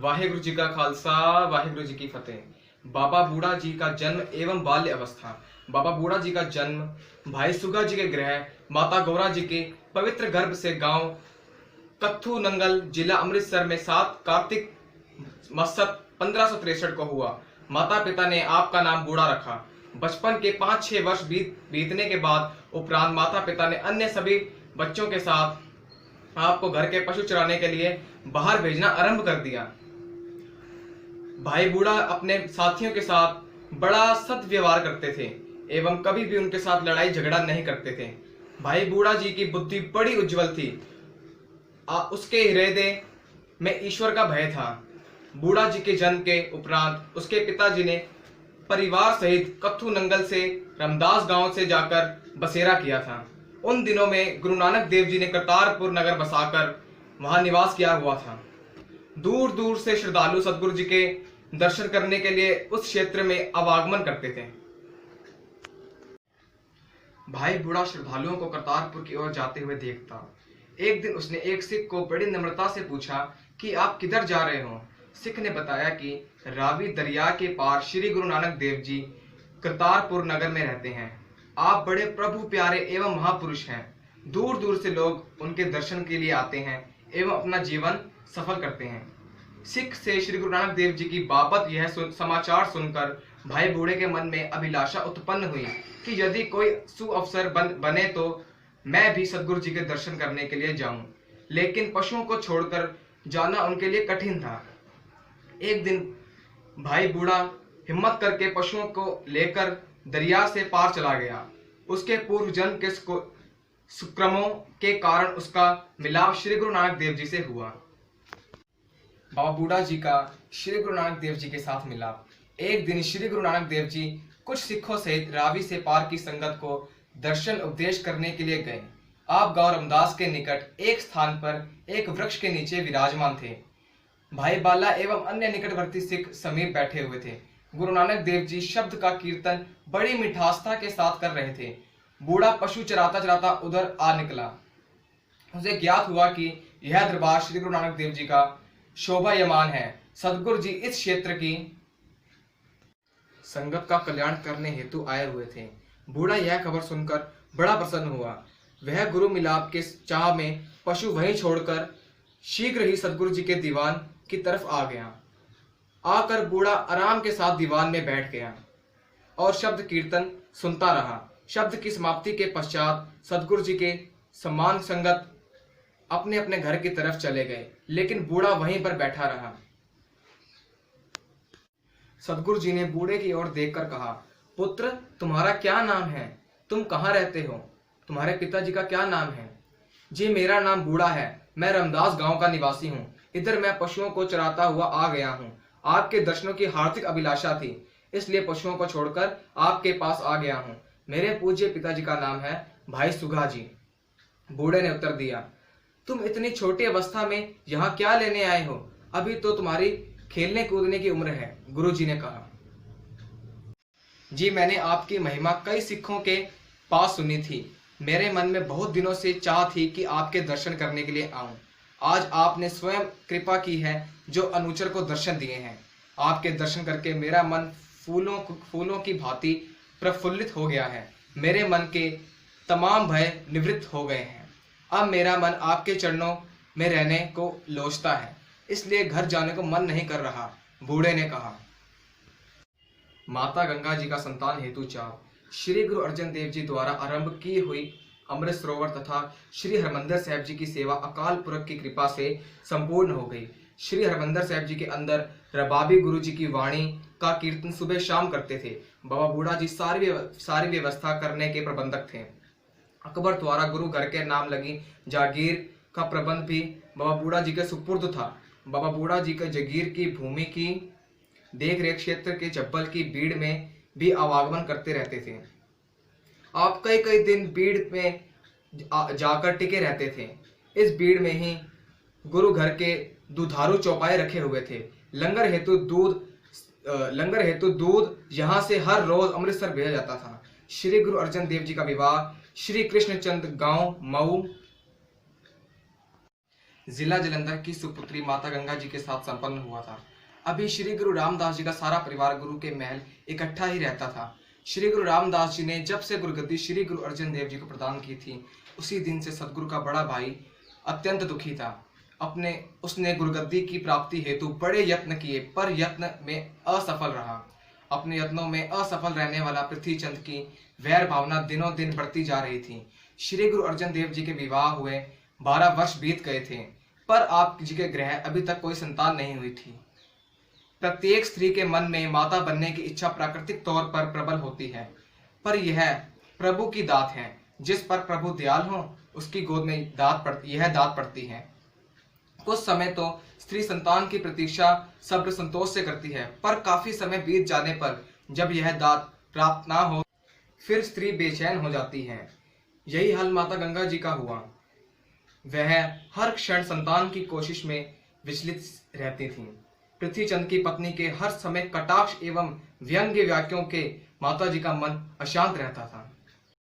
वाहिगुरु जी का खालसा, वाहिगुरु जी की फतेह। बाबा बूढ़ा जी का जन्म एवं बाल्य अवस्था। बाबा बूढ़ा जी का जन्म भाई सुगा जी के गृह माता गौरा जी के पवित्र गर्भ से गांव कत्थू नंगल जिला अमृतसर में 7 कार्तिक मसत 1563 को हुआ। माता पिता ने आपका नाम बूढ़ा रखा। बचपन के 5-6 वर्ष बीतने के बाद उपरांत माता पिता ने अन्य सभी बच्चों के साथ आपको घर के पशु चराने के लिए बाहर भेजना आरंभ कर दिया। भाई बूढ़ा अपने साथियों के साथ बड़ा सद्व्यवहार करते थे एवं कभी भी उनके साथ लड़ाई झगड़ा नहीं करते थे। भाई बूढ़ा जी की बुद्धि बड़ी उज्जवल थी। उसके हृदय में ईश्वर का भय था। बूढ़ा जी के जन्म के उपरांत उसके पिताजी ने परिवार सहित कत्थू नंगल से रामदास गांव से जाकर बसेरा किया था। उन दिनों में गुरु नानक देव जी ने करतारपुर नगर बसाकर वहां निवास किया हुआ था। दूर दूर से श्रद्धालु सदगुरु जी के दर्शन करने के लिए उस क्षेत्र में आवागमन करते थे। भाई बूढ़ा श्रद्धालुओं को करतारपुर की ओर जाते हुए देखता। एक दिन उसने एक सिख को बड़ी नम्रता से पूछा कि आप किधर जा रहे हो। सिख ने बताया कि रावी दरिया के पार श्री गुरु नानक देव जी करतारपुर नगर में रहते हैं। आप बड़े प्रभु प्यारे एवं महापुरुष हैं। दूर दूर से लोग उनके दर्शन के लिए आते हैं एवं अपना जीवन सफल करते हैं। सिख से श्री गुरु नानक देव जी की बाबत यह समाचार सुनकर भाई बूढ़े के मन में अभिलाषा उत्पन्न हुई कि यदि कोई सुअवसर बने तो मैं भी सदगुरु जी के दर्शन करने के लिए जाऊं। लेकिन पशुओं को छोड़कर जाना उनके लिए कठिन था। एक दिन भाई बूढ़ा हिम्मत करके पशुओं को लेकर दरिया से पार चला गया। उसके पूर्व जन्म के सुक्रमों के कारण उसका मिलाप श्री गुरु नानक देव जी से हुआ। बाबा बूढ़ा जी का श्री गुरु नानक देव जी के साथ मिलाप। एक दिन श्री गुरु नानक देव जी कुछ सिखों सहित रावी से पार की संगत को दर्शन उपदेश करने के लिए गए। आप गांव रामदास के निकट एक स्थान पर एक वृक्ष के नीचे विराजमान थे। भाई बाला एवं अन्य निकटवर्ती सिख समीप बैठे हुए थे। गुरु नानक देव जी शब्द का कीर्तन बड़ी मिठासता के साथ कर रहे थे। बूढ़ा पशु चराता चराता उधर आ निकला। उसे ज्ञात हुआ कि यह दरबार श्री गुरु नानक देव जी का शोभायमान है। सदगुरु जी इस क्षेत्र की संगत का कल्याण करने हेतु आए हुए थे। बूढ़ा यह खबर सुनकर बड़ा प्रसन्न हुआ। वह गुरु मिलाप के चाह में पशु वहीं छोड़कर शीघ्र ही सदगुरु जी के दीवान की तरफ आ गया। आकर बूढ़ा आराम के साथ दीवान में बैठ गया और शब्द कीर्तन सुनता रहा। शब्द की समाप्ति के पश्चात सदगुरु जी के सम्मान संगत अपने अपने घर की तरफ चले गए, लेकिन बूढ़ा वहीं पर बैठा रहा। सदगुरु जी ने बूढ़े की ओर देखकर कहा, पुत्र तुम्हारा क्या नाम है? तुम कहाँ रहते हो? तुम्हारे पिताजी का क्या नाम है? जी मेरा नाम बूढ़ा है। मैं रामदास गांव का निवासी हूँ। इधर मैं पशुओं को चराता हुआ आ गया हूँ। आपके दर्शनों की हार्दिक अभिलाषा थी, इसलिए पशुओं को छोड़कर आपके पास आ गया हूँ। मेरे पूज्य पिताजी का नाम है भाई सुगा जी। बूढ़े ने उत्तर दिया, तुम इतनी छोटी अवस्था में यहाँ क्या लेने आए हो? अभी तो तुम्हारी खेलने कूदने की उम्र है। गुरु जी ने कहा, जी मैंने आपकी महिमा कई सिखों के पास सुनी थी। मेरे मन में बहुत दिनों से चाह थी कि आपके दर्शन करने के लिए आऊं। आज आपने स्वयं कृपा की है जो अनुचर को दर्शन दिए हैं। आपके दर्शन करके मेरा मन फूलों की भांति प्रफुल्लित हो गया है। मेरे मन के तमाम भय निवृत्त हो गए हैं। अब मेरा मन आपके चरणों में रहने को लोचता है, इसलिए घर जाने को मन नहीं कर रहा। बूढ़े ने कहा, माता गंगा जी का संतान हेतु चाव। श्री गुरु अर्जन देव जी द्वारा आरंभ की हुई अमृत सरोवर तथा श्री हरमंदिर साहिब जी की सेवा अकाल पुरख की कृपा से संपूर्ण हो गई। श्री हरमंदिर साहिब जी के अंदर रबाबी गुरु जी की वाणी का कीर्तन सुबह शाम करते थे। बाबा बूढ़ा जी सारी व्यवस्था करने के प्रबंधक थे। अकबर द्वारा गुरु घर के नाम लगी जागीर का प्रबंध भी बाबा बूढ़ा जी के सुपुर्द था। बाबा बूढ़ा जी के जागीर की भूमि की देख रेख क्षेत्र के जब्बल की भीड़ में भी आवागमन करते रहते थे। आप कई कई दिन भीड़ में जाकर टिके रहते थे। इस भीड़ में ही गुरु घर के दुधारू चौपाए रखे हुए थे। लंगर हेतु दूध यहाँ से हर रोज अमृतसर भेजा जाता था। श्री गुरु अर्जन देव जी का विवाह श्री कृष्णचंद गांव मऊ जिला जालंधर की सुपुत्री माता गंगा जी के साथ संपन्न हुआ था। अभी श्री गुरु रामदास जी का सारा परिवार गुरु के महल इकट्ठा ही रहता था। श्री गुरु रामदास जी ने जब से गुरुगद्दी श्री गुरु अर्जन देव जी को प्रदान की थी, उसी दिन से सदगुरु का बड़ा भाई अत्यंत दुखी था। उसने गुरुगद्दी की प्राप्ति हेतु बड़े यत्न किए, पर यत्न में असफल रहा। अपने यत्नों में असफल रहने वाला पृथ्वीचंद की वैर भावना दिनों दिन बढ़ती जा रही थी। श्री गुरु अर्जन देव जी के विवाह हुए 12 वर्ष बीत गए थे, पर आप जी के ग्रह अभी तक कोई संतान नहीं हुई थी। प्रत्येक स्त्री के मन में माता बनने की इच्छा प्राकृतिक तौर पर प्रबल होती है, पर यह प्रभु की दात है। जिस पर प्रभु दयाल हो, उसकी गोद में यह दात पड़ती है। कुछ समय तो स्त्री संतान की प्रतीक्षा सब्र संतोष से करती है, पर काफी समय बीत जाने पर जब यह दात प्राप्त ना हो, फिर स्त्री बेचैन हो जाती है। यही हाल माता गंगा जी का हुआ। वह हर क्षण संतान की कोशिश में विचलित रहती थीं। पृथ्वीचंद की पत्नी के हर समय कटाक्ष एवं व्यंग्य वाक्यों के माता जी का मन अशांत रहता था।